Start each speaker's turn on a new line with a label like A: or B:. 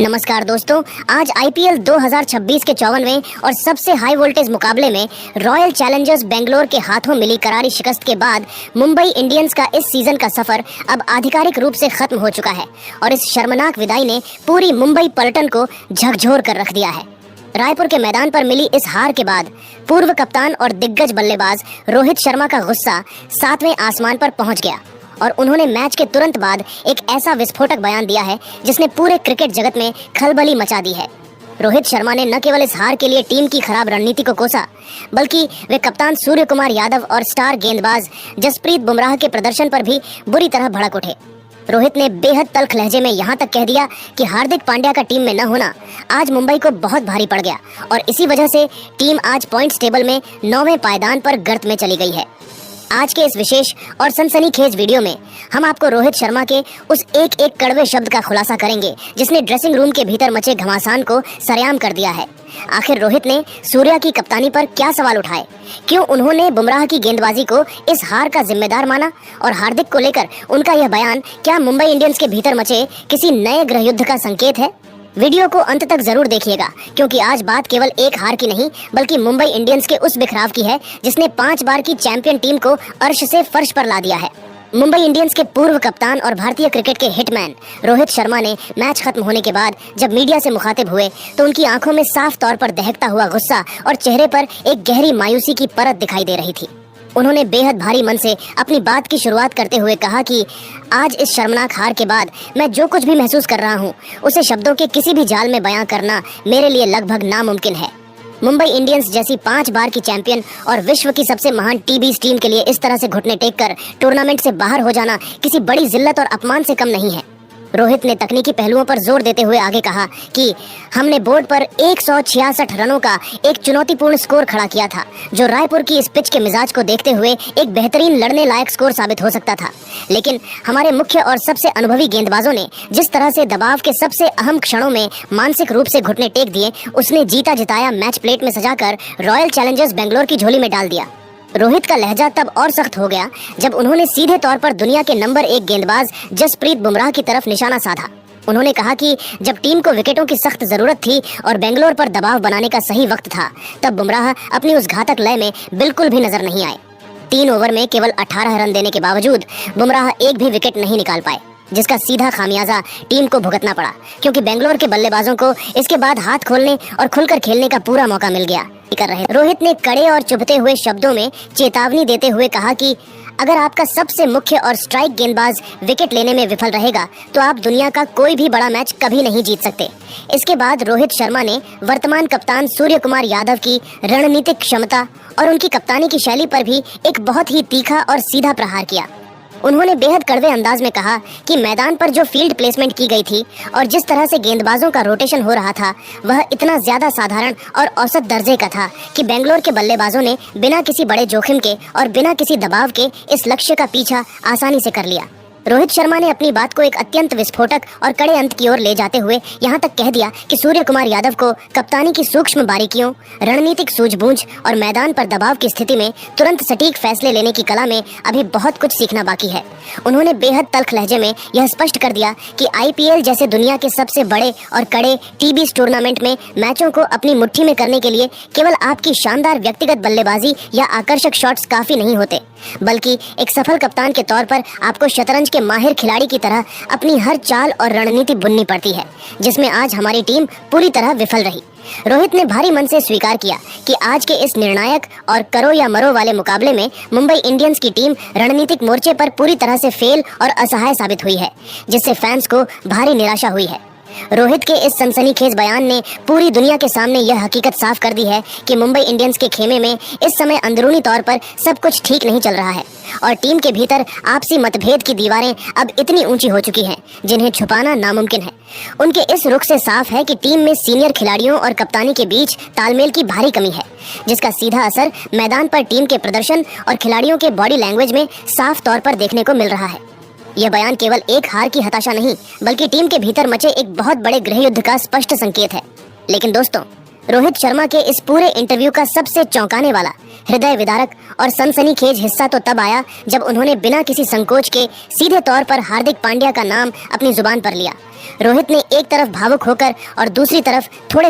A: नमस्कार दोस्तों, आज आईपीएल 2026 के 54वें और सबसे हाई वोल्टेज मुकाबले में रॉयल चैलेंजर्स बेंगलोर के हाथों मिली करारी शिकस्त के बाद मुंबई इंडियंस का इस सीजन का सफर अब आधिकारिक रूप से खत्म हो चुका है और इस शर्मनाक विदाई ने पूरी मुंबई पलटन को झकझोर कर रख दिया है। रायपुर के मैदान पर मिली इस हार के बाद पूर्व कप्तान और दिग्गज बल्लेबाज रोहित शर्मा का गुस्सा 7वें आसमान पर पहुंच गया और उन्होंने मैच के तुरंत बाद एक ऐसा विस्फोटक बयान दिया है जिसने पूरे क्रिकेट जगत में खलबली मचा दी है। रोहित शर्मा ने न केवल इस हार के लिए टीम की खराब रणनीति को कोसा, बल्कि वे कप्तान सूर्य कुमार यादव और स्टार गेंदबाज जसप्रीत बुमराह के प्रदर्शन पर भी बुरी तरह भड़क उठे। रोहित ने बेहद तल्ख लहजे में यहाँ तक कह दिया कि हार्दिक पांड्या का टीम में न होना आज मुंबई को बहुत भारी पड़ गया और इसी वजह से टीम आज पॉइंट्स टेबल में 9वें पायदान पर गर्त में चली गई है। आज के इस विशेष और सनसनीखेज वीडियो में हम आपको रोहित शर्मा के उस एक एक कड़वे शब्द का खुलासा करेंगे जिसने ड्रेसिंग रूम के भीतर मचे घमासान को सरेआम कर दिया है। आखिर रोहित ने सूर्या की कप्तानी पर क्या सवाल उठाए, क्यों उन्होंने बुमराह की गेंदबाजी को इस हार का जिम्मेदार माना और हार्दिक को लेकर उनका यह बयान क्या मुंबई इंडियंस के भीतर मचे किसी नए गृहयुद्ध का संकेत है। वीडियो को अंत तक जरूर देखिएगा, क्योंकि आज बात केवल एक हार की नहीं बल्कि मुंबई इंडियंस के उस बिखराव की है जिसने 5 बार की चैंपियन टीम को अर्श से फर्श पर ला दिया है। मुंबई इंडियंस के पूर्व कप्तान और भारतीय क्रिकेट के हिटमैन रोहित शर्मा ने मैच खत्म होने के बाद जब मीडिया से मुखातिब हुए तो उनकी आंखों में साफ तौर पर दहकता हुआ गुस्सा और चेहरे पर एक गहरी मायूसी की परत दिखाई दे रही थी। उन्होंने बेहद भारी मन से अपनी बात की शुरुआत करते हुए कहा कि आज इस शर्मनाक हार के बाद मैं जो कुछ भी महसूस कर रहा हूं उसे शब्दों के किसी भी जाल में बयां करना मेरे लिए लगभग नामुमकिन है। मुंबई इंडियंस जैसी 5 बार की चैंपियन और विश्व की सबसे महान टी-20 टीम के लिए इस तरह से घुटने टेक कर टूर्नामेंट से बाहर हो जाना किसी बड़ी जिल्लत और अपमान से कम नहीं है। रोहित ने तकनीकी पहलुओं पर जोर देते हुए आगे कहा कि हमने बोर्ड पर 166 रनों का एक चुनौतीपूर्ण स्कोर खड़ा किया था, जो रायपुर की इस पिच के मिजाज को देखते हुए एक बेहतरीन लड़ने लायक स्कोर साबित हो सकता था। लेकिन हमारे मुख्य और सबसे अनुभवी गेंदबाजों ने जिस तरह से दबाव के सबसे अहम क्षणों में मानसिक रूप से घुटने टेक दिए, उसने जीता जिताया मैच प्लेट में सजाकर रॉयल चैलेंजर्स बेंगलोर की झोली में डाल दिया। रोहित का लहजा तब और सख्त हो गया जब उन्होंने सीधे तौर पर दुनिया के नंबर 1 गेंदबाज जसप्रीत बुमराह की तरफ निशाना साधा। उन्होंने कहा कि जब टीम को विकेटों की सख्त जरूरत थी और बेंगलोर पर दबाव बनाने का सही वक्त था, तब बुमराह अपनी उस घातक लय में बिल्कुल भी नजर नहीं आए। 3 ओवर में केवल 18 रन देने के बावजूद बुमराह एक भी विकेट नहीं निकाल पाए, जिसका सीधा खामियाजा टीम को भुगतना पड़ा, क्योंकि बेंगलोर के बल्लेबाजों को इसके बाद हाथ खोलने और खुलकर खेलने का पूरा मौका मिल गया। कर रहे रोहित ने कड़े और चुभते हुए शब्दों में चेतावनी देते हुए कहा कि अगर आपका सबसे मुख्य और स्ट्राइक गेंदबाज विकेट लेने में विफल रहेगा तो आप दुनिया का कोई भी बड़ा मैच कभी नहीं जीत सकते। इसके बाद रोहित शर्मा ने वर्तमान कप्तान सूर्य कुमार यादव की रणनीतिक क्षमता और उनकी कप्तानी की शैली पर भी एक बहुत ही तीखा और सीधा प्रहार किया। उन्होंने बेहद कड़वे अंदाज में कहा कि मैदान पर जो फील्ड प्लेसमेंट की गई थी और जिस तरह से गेंदबाजों का रोटेशन हो रहा था, वह इतना ज्यादा साधारण और औसत दर्जे का था कि बेंगलोर के बल्लेबाजों ने बिना किसी बड़े जोखिम के और बिना किसी दबाव के इस लक्ष्य का पीछा आसानी से कर लिया। रोहित शर्मा ने अपनी बात को एक अत्यंत विस्फोटक और कड़े अंत की ओर ले जाते हुए यहाँ तक कह दिया कि सूर्य कुमार यादव को कप्तानी की सूक्ष्म बारीकियों, रणनीतिक सूझबूझ और मैदान पर दबाव की स्थिति में तुरंत सटीक फैसले लेने की कला में अभी बहुत कुछ सीखना बाकी है। उन्होंने बेहद तल्ख लहजे में यह स्पष्ट कर दिया कि आईपीएल जैसे दुनिया के सबसे बड़े और कड़े टी-20 टूर्नामेंट में मैचों को अपनी मुट्ठी में करने के लिए केवल आपकी शानदार व्यक्तिगत बल्लेबाजी या आकर्षक शॉट्स काफी नहीं होते, बल्कि एक सफल कप्तान के तौर पर आपको शतरंज के माहिर खिलाड़ी की तरह अपनी हर चाल और रणनीति बुननी पड़ती है, जिसमें आज हमारी टीम पूरी तरह विफल रही। रोहित ने भारी मन से स्वीकार किया कि आज के इस निर्णायक और करो या मरो वाले मुकाबले में मुंबई इंडियंस की टीम रणनीतिक मोर्चे पर पूरी तरह से फेल और असहाय साबित हुई है, जिससे फैंस को भारी निराशा हुई है। रोहित के इस सनसनीखेज बयान ने पूरी दुनिया के सामने यह हकीकत साफ कर दी है कि मुंबई इंडियंस के खेमे में इस समय अंदरूनी तौर पर सब कुछ ठीक नहीं चल रहा है और टीम के भीतर आपसी मतभेद की दीवारें अब इतनी ऊंची हो चुकी हैं जिन्हें छुपाना नामुमकिन है। उनके इस रुख से साफ है कि टीम में सीनियर खिलाड़ियों और कप्तानी के बीच तालमेल की भारी कमी है, जिसका सीधा असर मैदान पर टीम के प्रदर्शन और खिलाड़ियों के बॉडी लैंग्वेज में साफ तौर पर देखने को मिल रहा है। यह बयान केवल एक हार की हताशा नहीं बल्कि टीम के भीतर मचे एक बहुत बड़े गृहयुद्ध का स्पष्ट संकेत है। लेकिन दोस्तों, रोहित शर्मा के इस पूरे इंटरव्यू का सबसे चौंकाने वाला, हृदय विदारक और सनसनीखेज हिस्सा तो तब आया जब उन्होंने बिना किसी संकोच के सीधे तौर पर हार्दिक पांड्या का नाम अपनी जुबान पर लिया। रोहित ने एक तरफ भावुक होकर और दूसरी तरफ थोड़े